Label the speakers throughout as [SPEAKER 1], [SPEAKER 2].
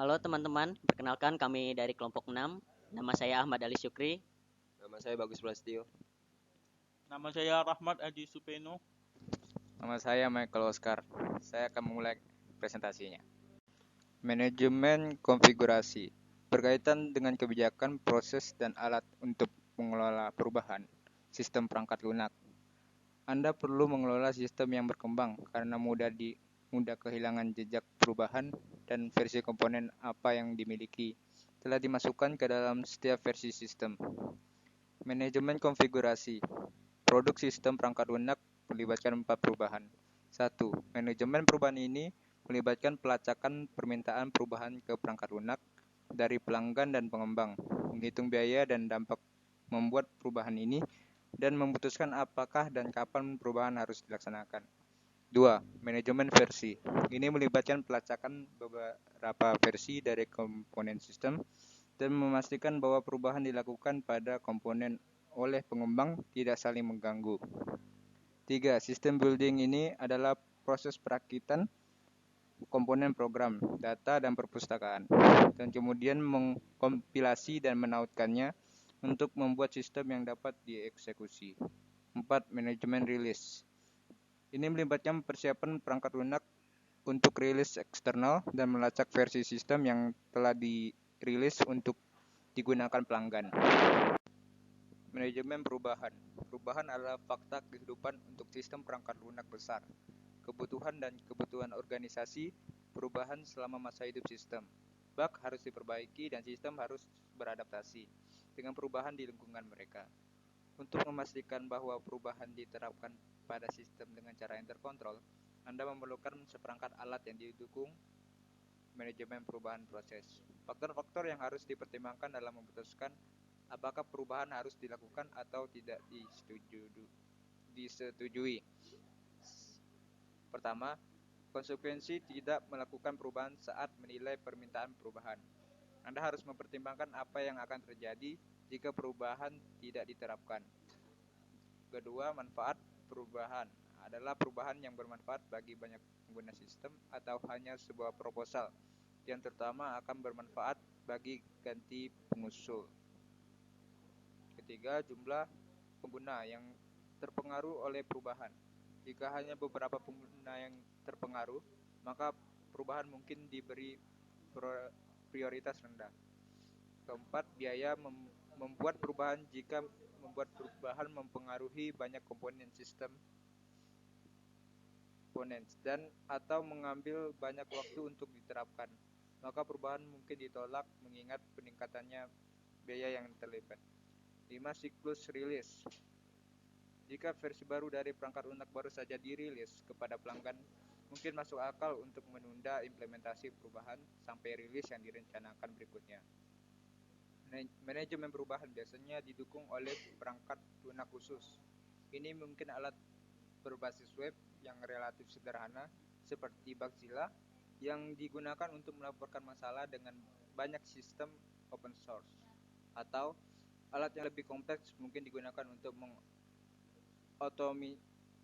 [SPEAKER 1] Halo teman-teman, perkenalkan kami dari kelompok 6. Nama saya Ahmad Ali Syukri.
[SPEAKER 2] Nama saya Bagus Prasetyo.
[SPEAKER 3] Nama saya Rahmat Adi Supeno.
[SPEAKER 4] Nama saya Michael Oscar. Saya akan memulai presentasinya. Manajemen konfigurasi berkaitan dengan kebijakan, proses, dan alat untuk mengelola perubahan sistem perangkat lunak. Anda perlu mengelola sistem yang berkembang karena mudah kehilangan jejak perubahan dan versi komponen apa yang dimiliki telah dimasukkan ke dalam setiap versi sistem. Manajemen konfigurasi produk sistem perangkat lunak melibatkan 4 perubahan. 1. Manajemen perubahan ini melibatkan pelacakan permintaan perubahan ke perangkat lunak dari pelanggan dan pengembang, menghitung biaya dan dampak membuat perubahan ini, dan memutuskan apakah dan kapan perubahan harus dilaksanakan. 2. Manajemen versi. Ini melibatkan pelacakan beberapa versi dari komponen sistem dan memastikan bahwa perubahan dilakukan pada komponen oleh pengembang tidak saling mengganggu. 3. Sistem building ini adalah proses perakitan komponen program, data, dan perpustakaan, dan kemudian mengkompilasi dan menautkannya untuk membuat sistem yang dapat dieksekusi. 4. Manajemen rilis. Ini melibatkan persiapan perangkat lunak untuk rilis eksternal dan melacak versi sistem yang telah dirilis untuk digunakan pelanggan. Manajemen perubahan. Perubahan adalah fakta kehidupan untuk sistem perangkat lunak besar. Kebutuhan dan kebutuhan organisasi perubahan selama masa hidup sistem. Bug harus diperbaiki dan sistem harus beradaptasi dengan perubahan di lingkungan mereka. Untuk memastikan bahwa perubahan diterapkan pada sistem dengan cara yang terkontrol, Anda memerlukan seperangkat alat yang didukung manajemen perubahan proses. Faktor-faktor yang harus dipertimbangkan dalam memutuskan apakah perubahan harus dilakukan atau tidak disetujui. Pertama, konsekuensi tidak melakukan perubahan saat menilai permintaan perubahan. Anda harus mempertimbangkan apa yang akan terjadi jika perubahan tidak diterapkan. Kedua, manfaat perubahan adalah perubahan yang bermanfaat bagi banyak pengguna sistem atau hanya sebuah proposal yang terutama akan bermanfaat bagi ganti pengusul. Ketiga, jumlah pengguna yang terpengaruh oleh perubahan. Jika hanya beberapa pengguna yang terpengaruh, maka perubahan mungkin diberi prioritas rendah. Keempat, biaya membuat perubahan. Jika membuat perubahan mempengaruhi banyak komponen sistem dan atau mengambil banyak waktu untuk diterapkan, maka perubahan mungkin ditolak mengingat peningkatannya biaya yang terlibat. 5. Siklus rilis. Jika versi baru dari perangkat lunak baru saja dirilis kepada pelanggan, mungkin masuk akal untuk menunda implementasi perubahan sampai rilis yang direncanakan berikutnya. Manajemen perubahan biasanya didukung oleh perangkat lunak khusus. Ini mungkin alat berbasis web yang relatif sederhana seperti Bugzilla yang digunakan untuk melaporkan masalah dengan banyak sistem open source, atau alat yang lebih kompleks mungkin digunakan untuk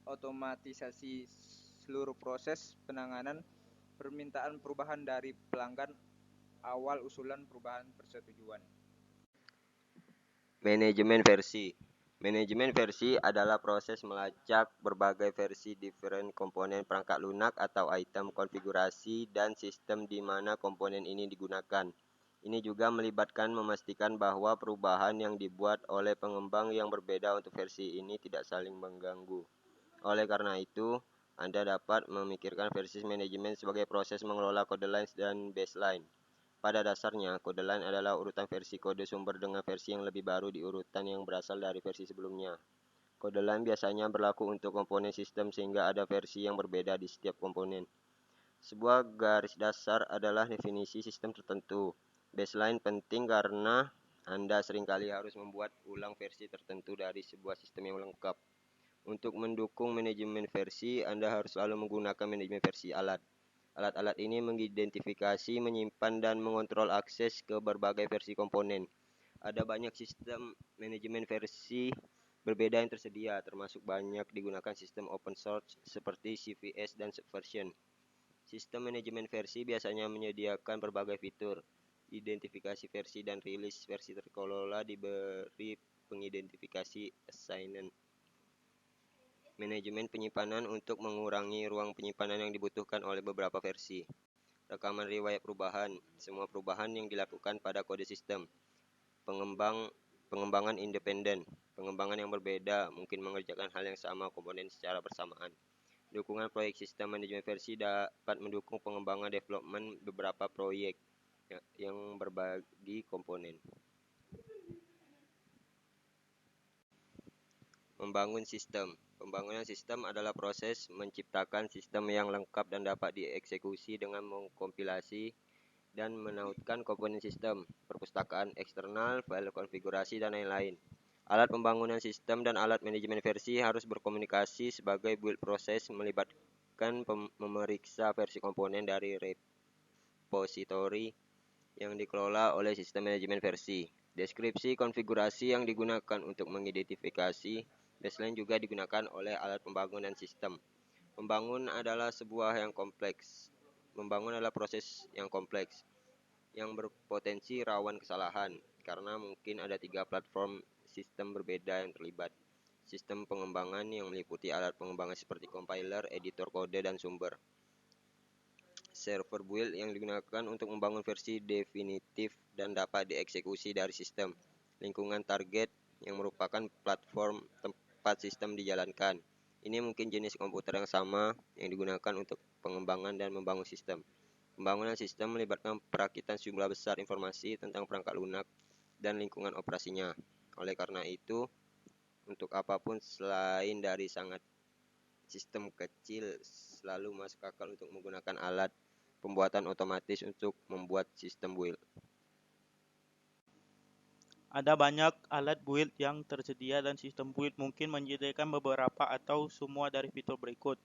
[SPEAKER 4] otomatisasi seluruh proses penanganan permintaan perubahan dari pelanggan awal usulan perubahan persetujuan.
[SPEAKER 2] Manajemen versi. Manajemen versi adalah proses melacak berbagai versi different komponen perangkat lunak atau item konfigurasi dan sistem di mana komponen ini digunakan. Ini juga melibatkan memastikan bahwa perubahan yang dibuat oleh pengembang yang berbeda untuk versi ini tidak saling mengganggu. Oleh karena itu, Anda dapat memikirkan versi manajemen sebagai proses mengelola kode line dan baseline. Pada dasarnya, kode line adalah urutan versi kode sumber dengan versi yang lebih baru di urutan yang berasal dari versi sebelumnya. Kode line biasanya berlaku untuk komponen sistem sehingga ada versi yang berbeda di setiap komponen. Sebuah garis dasar adalah definisi sistem tertentu. Baseline penting karena Anda seringkali harus membuat ulang versi tertentu dari sebuah sistem yang lengkap. Untuk mendukung manajemen versi, Anda harus selalu menggunakan manajemen versi alat. Alat-alat ini mengidentifikasi, menyimpan, dan mengontrol akses ke berbagai versi komponen. Ada banyak sistem manajemen versi berbeda yang tersedia, termasuk banyak digunakan sistem open source seperti CVS dan Subversion. Sistem manajemen versi biasanya menyediakan berbagai fitur. Identifikasi versi dan rilis versi terkelola diberi pengidentifikasi assignment. Manajemen penyimpanan untuk mengurangi ruang penyimpanan yang dibutuhkan oleh beberapa versi. Rekaman riwayat perubahan. Semua perubahan yang dilakukan pada kode sistem. Pengembangan independen. Pengembangan yang berbeda mungkin mengerjakan hal yang sama komponen secara bersamaan. Dukungan proyek sistem manajemen versi dapat mendukung pengembangan development beberapa proyek yang berbagi komponen. Membangun sistem. Pembangunan sistem adalah proses menciptakan sistem yang lengkap dan dapat dieksekusi dengan mengkompilasi dan menautkan komponen sistem, perpustakaan eksternal, file konfigurasi, dan lain-lain. Alat pembangunan sistem dan alat manajemen versi harus berkomunikasi sebagai build proses melibatkan memeriksa versi komponen dari repository yang dikelola oleh sistem manajemen versi. Deskripsi konfigurasi yang digunakan untuk mengidentifikasi baseline juga digunakan oleh alat pembangunan sistem. Membangun adalah proses yang kompleks yang berpotensi rawan kesalahan karena mungkin ada 3 platform sistem berbeda yang terlibat. Sistem pengembangan yang meliputi alat pengembangan seperti compiler, editor kode, dan sumber. Server build yang digunakan untuk membangun versi definitif dan dapat dieksekusi dari sistem. Lingkungan target yang merupakan platform tempat sistem dijalankan. Ini mungkin jenis komputer yang sama yang digunakan untuk pengembangan dan membangun sistem. Pembangunan sistem melibatkan perakitan jumlah besar informasi tentang perangkat lunak dan lingkungan operasinya. Oleh karena itu, untuk apapun selain dari sangat sistem kecil selalu masuk akal untuk menggunakan alat pembuatan otomatis untuk membuat sistem build.
[SPEAKER 3] Ada banyak alat build yang tersedia dan sistem build mungkin menyediakan beberapa atau semua dari fitur berikut.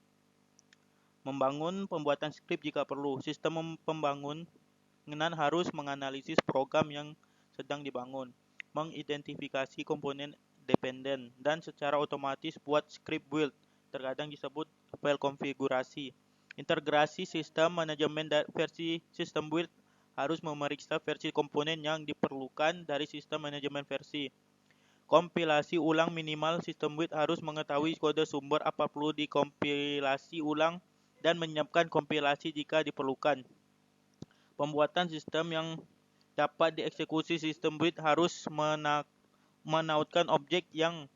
[SPEAKER 3] Membangun pembuatan skrip jika perlu. Sistem pembangunan harus menganalisis program yang sedang dibangun, mengidentifikasi komponen dependen, dan secara otomatis buat script build, terkadang disebut file konfigurasi. Integrasi sistem manajemen versi sistem build harus memeriksa versi komponen yang diperlukan dari sistem manajemen versi. Kompilasi ulang minimal sistem build harus mengetahui kode sumber apa perlu dikompilasi ulang dan menyiapkan kompilasi jika diperlukan. Pembuatan sistem yang dapat dieksekusi sistem build harus menautkan objek yang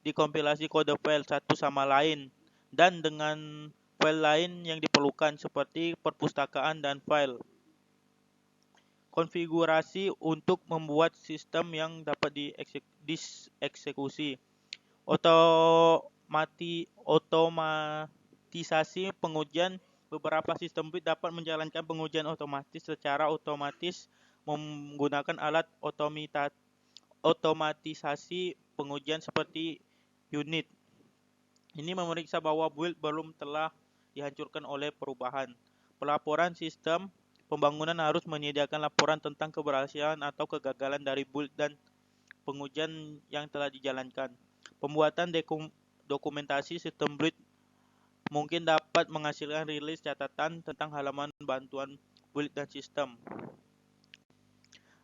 [SPEAKER 3] dikompilasi kode file satu sama lain dan dengan file lain yang diperlukan seperti perpustakaan dan file. Konfigurasi untuk membuat sistem yang dapat dieksekusi. Otomatisasi pengujian. Beberapa sistem build dapat menjalankan pengujian otomatis secara otomatis menggunakan alat otomatisasi pengujian seperti unit. Ini memeriksa bahwa build belum telah dihancurkan oleh perubahan. Pelaporan sistem pembangunan harus menyediakan laporan tentang keberhasilan atau kegagalan dari build dan pengujian yang telah dijalankan. Pembuatan dokumentasi sistem build mungkin dapat menghasilkan rilis catatan tentang halaman bantuan build dan sistem.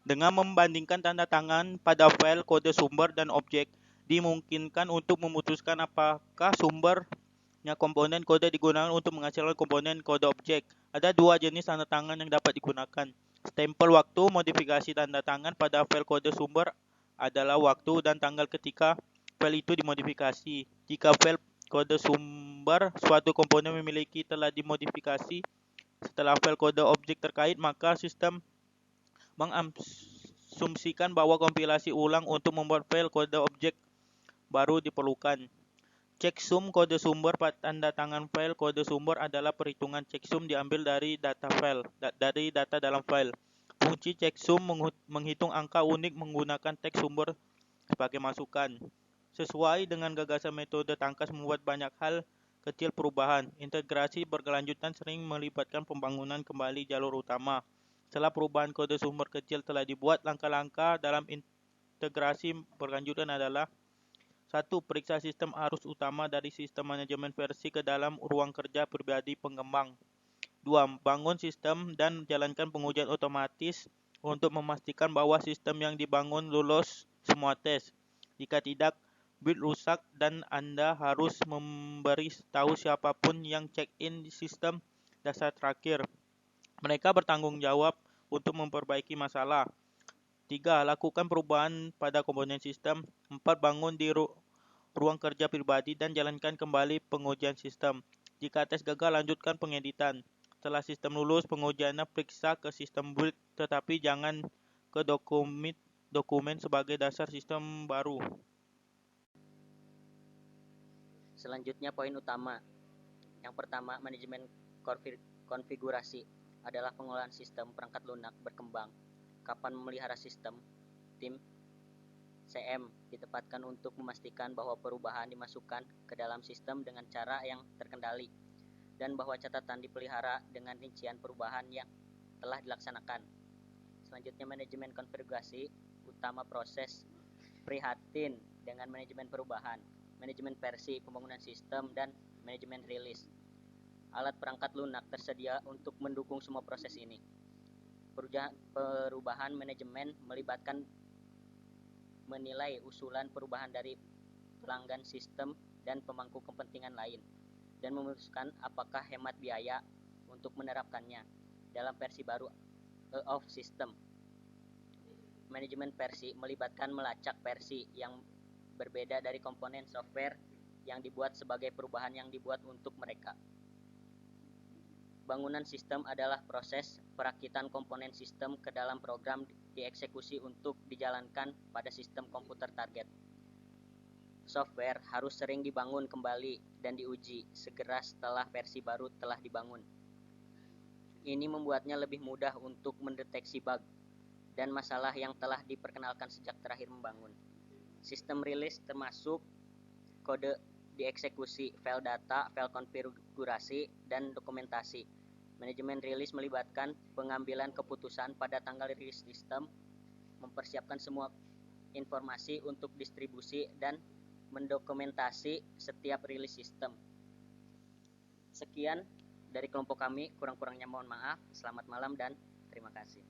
[SPEAKER 3] Dengan membandingkan tanda tangan pada file kode sumber dan objek, dimungkinkan untuk memutuskan apakah sumbernya komponen kode digunakan untuk menghasilkan komponen kode objek. Ada 2 jenis tanda tangan yang dapat digunakan. Stempel waktu. Modifikasi tanda tangan pada file kode sumber adalah waktu dan tanggal ketika file itu dimodifikasi. Jika file kode sumber suatu komponen memiliki telah dimodifikasi setelah file kode objek terkait, maka sistem mengasumsikan bahwa kompilasi ulang untuk membuat file kode objek baru diperlukan. Checksum kode sumber. Tanda tangan file kode sumber adalah perhitungan checksum diambil dari data dalam file. Fungsi checksum menghitung angka unik menggunakan teks sumber sebagai masukan. Sesuai dengan gagasan metode tangkas membuat banyak hal kecil perubahan. Integrasi berkelanjutan sering melibatkan pembangunan kembali jalur utama. Setelah perubahan kode sumber kecil telah dibuat, langkah-langkah dalam integrasi berkelanjutan adalah 1. Periksa sistem arus utama dari sistem manajemen versi ke dalam ruang kerja pribadi pengembang. 2. Bangun sistem dan jalankan pengujian otomatis untuk memastikan bahwa sistem yang dibangun lulus semua tes. Jika tidak, build rusak dan Anda harus memberi tahu siapapun yang check-in di sistem dasar terakhir. Mereka bertanggung jawab untuk memperbaiki masalah. 3. Lakukan perubahan pada komponen sistem. 4. Bangun di ruang kerja pribadi dan jalankan kembali pengujian sistem. Jika tes gagal, lanjutkan pengeditan. Setelah sistem lulus pengujiannya, periksa ke sistem build, tetapi jangan ke dokumen sebagai dasar sistem baru.
[SPEAKER 1] Selanjutnya poin utama. Yang pertama, manajemen konfigurasi adalah pengelolaan sistem perangkat lunak berkembang. Kapan memelihara sistem, tim CM ditempatkan untuk memastikan bahwa perubahan dimasukkan ke dalam sistem dengan cara yang terkendali dan bahwa catatan dipelihara dengan rincian perubahan yang telah dilaksanakan. Selanjutnya, manajemen konfigurasi utama proses prihatin dengan manajemen perubahan, manajemen versi, pembangunan sistem, dan manajemen rilis. Alat perangkat lunak tersedia untuk mendukung semua proses ini. Perubahan manajemen melibatkan menilai usulan perubahan dari pelanggan sistem dan pemangku kepentingan lain, dan memutuskan apakah hemat biaya untuk menerapkannya dalam versi baru of system. Manajemen versi melibatkan melacak versi yang berbeda dari komponen software yang dibuat sebagai perubahan yang dibuat untuk mereka. Bangunan sistem adalah proses perakitan komponen sistem ke dalam program dieksekusi untuk dijalankan pada sistem komputer target. Software harus sering dibangun kembali dan diuji segera setelah versi baru telah dibangun. Ini membuatnya lebih mudah untuk mendeteksi bug dan masalah yang telah diperkenalkan sejak terakhir membangun. Sistem rilis termasuk kode dieksekusi, file data, file konfigurasi, dan dokumentasi. Manajemen rilis melibatkan pengambilan keputusan pada tanggal rilis sistem, mempersiapkan semua informasi untuk distribusi, dan mendokumentasi setiap rilis sistem. Sekian dari kelompok kami, kurang-kurangnya mohon maaf. Selamat malam dan terima kasih.